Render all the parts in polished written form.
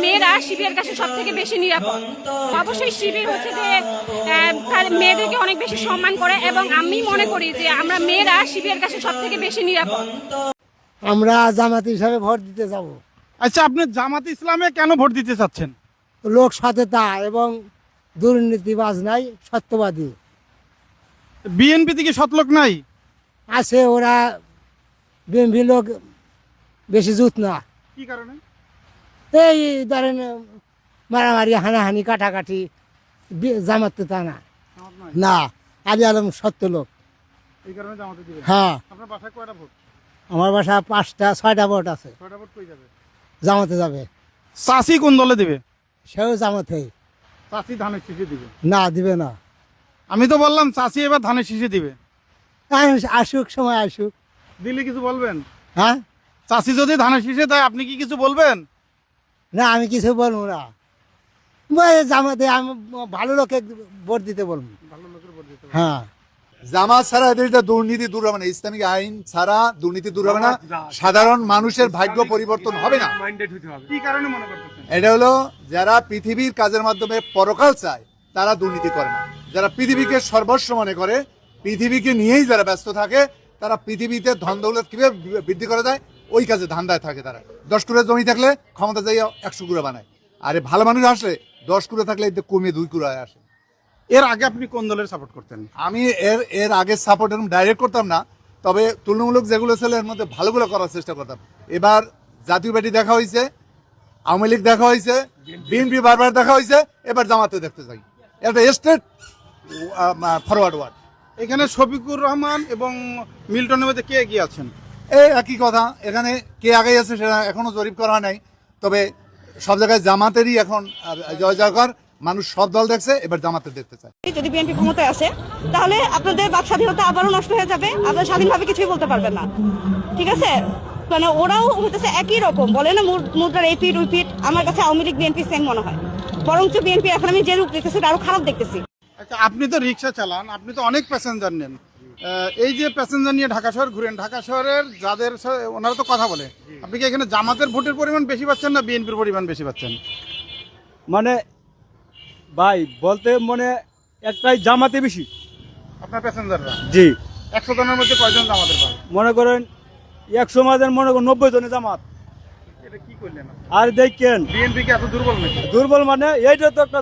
মেয়েরা শিবিরের কাছে সব থেকে বেশি নিরাপদ। অবশ্যই শিবির হচ্ছে যে তার মেয়েদেরকে অনেক বেশি সম্মান করে এবং আমি মনে করি যে আমরা মেয়েরা শিবিরের কাছে সব থেকে বেশি নিরাপদ। আমরা জামাত হিসাবে ভোট দিতে যাব। আচ্ছা, আপনি জামাত ইসলামে কেন ভোট দিতে চাচ্ছেন? লোক সচেতন এবং দুর্নীতিবাজ নাই, সত্যবাদী বিএনপি থেকে সৎ লোক নাই আছে। ওরা বিএনপি লোক বেশি জুত না। কি কারণে? এই ধরেন মারামারি, হানাহানি, কাটাকাটি। জামাত তো তা না। না, আলী আলম সত্য লোক। এই কারণে জামাতে দিবেন? হ্যাঁ। আপনার বাসায় কয়টা ভোট? আমার বাসা 5টা 6টা ভোট আছে। 6টা ভোট কই যাবে? জামাতে যাবে। চাষি কোন দলে দিবে? সেও জামাতে। চাষি ধানের শীষে দিবে? না, দিবে না। আমি তো বললাম চাষি এবার ধানের শীষে দিবে। আসুক, সময় আসুক। দিলে কিছু বলবেন? হ্যাঁ, চাষি যদি ধানের শীষে দেয় আপনি কি কিছু বলবেন? না, আমি কিছু বলবো না। জামাতে আমি ভালো লোকে ভোট দিতে বলবো। ভালো লোকের ভোট দিতে হবে। হ্যাঁ। জামাত ছাড়া এদের দুর্নীতি দূর হবে না, ইসলামিক আইন ছাড়া দুর্নীতি দূর হবে না, সাধারণ মানুষের ভাগ্য পরিবর্তন হবে না। কি কারণে মনে করতেছেন? এটা হলো যারা পৃথিবীর কাজের মাধ্যমে পরকাল চায় তারা দুর্নীতি করে না। যারা পৃথিবীকে সর্বস্ব মনে করে, পৃথিবীকে নিয়েই যারা ব্যস্ত থাকে, তারা পৃথিবীতে ধন দৌলত কিভাবে বৃদ্ধি করা যায় ওই কাজে ধান্দায় থাকে। তারা 10 কুড়া জমি থাকলে ক্ষমতা যাই 100 কুড়া বানায়, আরে ভালো মানুষ আসলে 10 কুড়া থাকলে কমিয়ে 2 কুড়ায় আসে। এর আগে আপনি কোন দলের সাপোর্ট করতেন? আমি এর আগে সাপোর্ট এরকম ডাইরেক্ট করতাম না, তবে তুলনামূলক যেগুলো ছিল এর মধ্যে ভালোগুলো করার চেষ্টা করতাম। এবার জাতীয় পার্টি দেখা হয়েছে, আওয়ামী লীগ দেখা হয়েছে, বিএনপি বারবার দেখা হয়েছে, এবার জামাতে দেখতে চাই। এটা স্টেট ফরওয়ার্ড ওয়ার্ড। এখানে শফিকুর রহমান এবং মিল্টনের মধ্যে কে এগিয়ে আছেন? এই একই কথা, এখানে কে আগে আছে সেটা এখনো জরিপ করা নাই, তবে সব জায়গায় জামাতেরই এখন জয় জয়কার। মানুষ সব দল দেখছে, এবার জামাতে দেখতে চায়। যদি বিএনপি ক্ষমতায় আসে তাহলে আপনাদের বাক স্বাধীনতা আবারও নষ্ট হয়ে যাবে, আপনারা স্বাধীনভাবে কিছুই বলতে পারবেন না। ঠিক আছে, মানে ওরাও হইতেছে একই রকম, বলে না মুদ্রার এই পিঠ ওই পিঠ। আমার কাছে আওয়ামী লীগ বিএনপি সেম মনে হয়, বরঞ্চ বিএনপি এখন আমি যে রূপ দেখতেছি আরো খারাপ দেখতেছি। আচ্ছা, আপনি তো রিক্সা চালান, আপনি তো অনেক প্যাসেঞ্জার নেন। এই যে প্যাসেঞ্জার নিয়ে ঢাকা শহর ঘুরেন, ঢাকা শহরের যাদের ওনারা তো কথা বলে, আপনি কি এখানে জামাতের ভোটের পরিমাণ বেশি পাচ্ছেন না বিএনপির পরিমাণ বেশি পাচ্ছেন? মানে ভাই বলতে মনে একটাই জামাতে বেশি। আপনার প্যাসেঞ্জাররা? জি। 100 জনের মধ্যে কয়জন জামাতের পান? মনে করেন 100 মাঝে মনে করেন 90 জনে জামাত। এটা কি করলেন? আর দেখেন বিএনপি কি এত দুর্বল নাকি? দুর্বল মানে এইটা তো একটা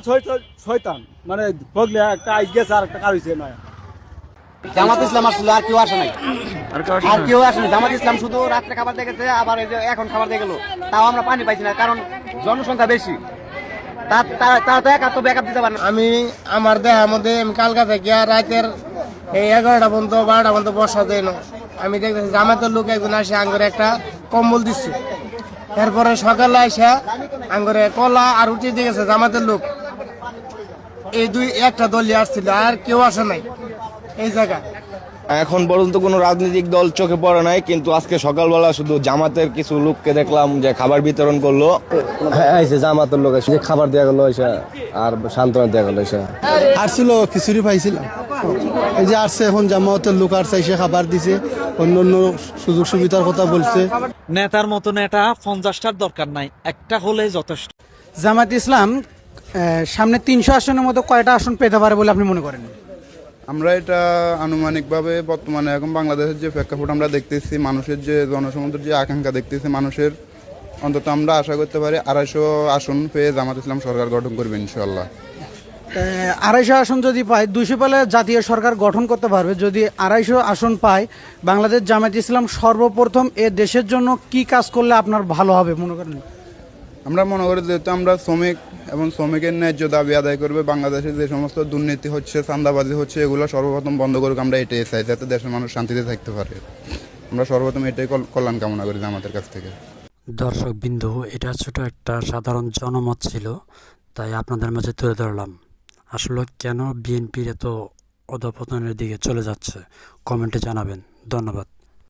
শয়তান, মানে ভগলে একটা আইস গেছে আর একটা কার হইছে নয়। জামাত ইসলাম আসলে আর কেউ আসে নাই, আর কেউ আসেনি। জামাত ইসলাম শুধু রাত্রে খাবার দেখেছে, আবার এই যে এখন খাবার দিয়ে গেল, তাও আমরা পানি পাইছি না, কারণ জনসংখ্যা বেশি। তারা তো একা তো ব্যাকআপ দিতে পারে না। আমি আমার দেহার মধ্যে আমি কালকা থেকে রাতের এই 11টা পর্যন্ত 12টা পর্যন্ত বসা দেয় না। আমি দেখতেছি জামাতের লোক একজন আসে আঙ্গরে একটা কম্বল দিচ্ছে, এরপরে সকালে আসে আঙ্গরে কলা আর উঠিয়ে দিয়ে গেছে জামাতের লোক। এই একটা দলই আসছিল, আর কেউ আসে নাই এই জায়গায়। এখন পর্যন্ত কোনো রাজনৈতিক দল চোখে পড়ে নাই, কিন্তু আজকে সকালবেলা শুধু জামাতের কিছু লোককে দেখলাম যে খাবার বিতরণ করলো। হ্যাঁ, জামাতের লোক এসে খাবার দেওয়া গেলো এসে, আর সান্ত্বনা দেওয়া গেলো এসে। আসছিল খিচুড়ি পাইছিলাম, এই যে আসছে এখন জামাতের লোক আসছে, এসে খাবার দিছে, অন্য অন্য সুযোগ সুবিধার কথা বলছে। নেতার মতো নেতা 50টার দরকার নাই, একটা হলে যথেষ্ট। জামাত ইসলাম সামনে 300 আসনের মতো কয়টা আসন পেতে পারে বলে আপনি মনে করেন? আমরা এটা আনুমানিকভাবে বর্তমানে এখন বাংলাদেশের যে প্রেক্ষাপট আমরা দেখতেছি, মানুষের যে জনসমুদ্রের যে আকাঙ্ক্ষা দেখতেছি মানুষের, অন্তত আমরা আশা করতে পারি 250 আসন পেয়ে জামাত ইসলাম সরকার গঠন করবে ইনশাল্লাহ। 250 আসন যদি পায়, 200 পেলে জাতীয় সরকার গঠন করতে পারবে। যদি 250 আসন পায়, বাংলাদেশ জামাত ইসলাম সর্বপ্রথম এ দেশের জন্য কি কাজ করলে আপনার ভালো হবে মনে করেন? আমরা মনে করি যেহেতু আমরা শ্রমিক এবং শ্রমিকের ন্যায্য দাবি আদায় করবে, বাংলাদেশে যে সমস্ত দুর্নীতি হচ্ছে, চাঁদাবাজি হচ্ছে, এগুলো সর্বপ্রথম বন্ধ করুক। আমরা এটাই চাই, যাতে দেশের মানুষ শান্তিতে থাকতে পারে। আমরা সর্বপ্রথম এটাই কল্যাণ কামনা করি আমাদের কাছ থেকে। দর্শক বিন্দু, এটা ছোট একটা সাধারণ জনমত ছিল, তাই আপনাদের মাঝে তুলে ধরলাম। আসলে কেন বিএনপির এত অধঃপতনের দিকে চলে যাচ্ছে কমেন্টে জানাবেন। ধন্যবাদ।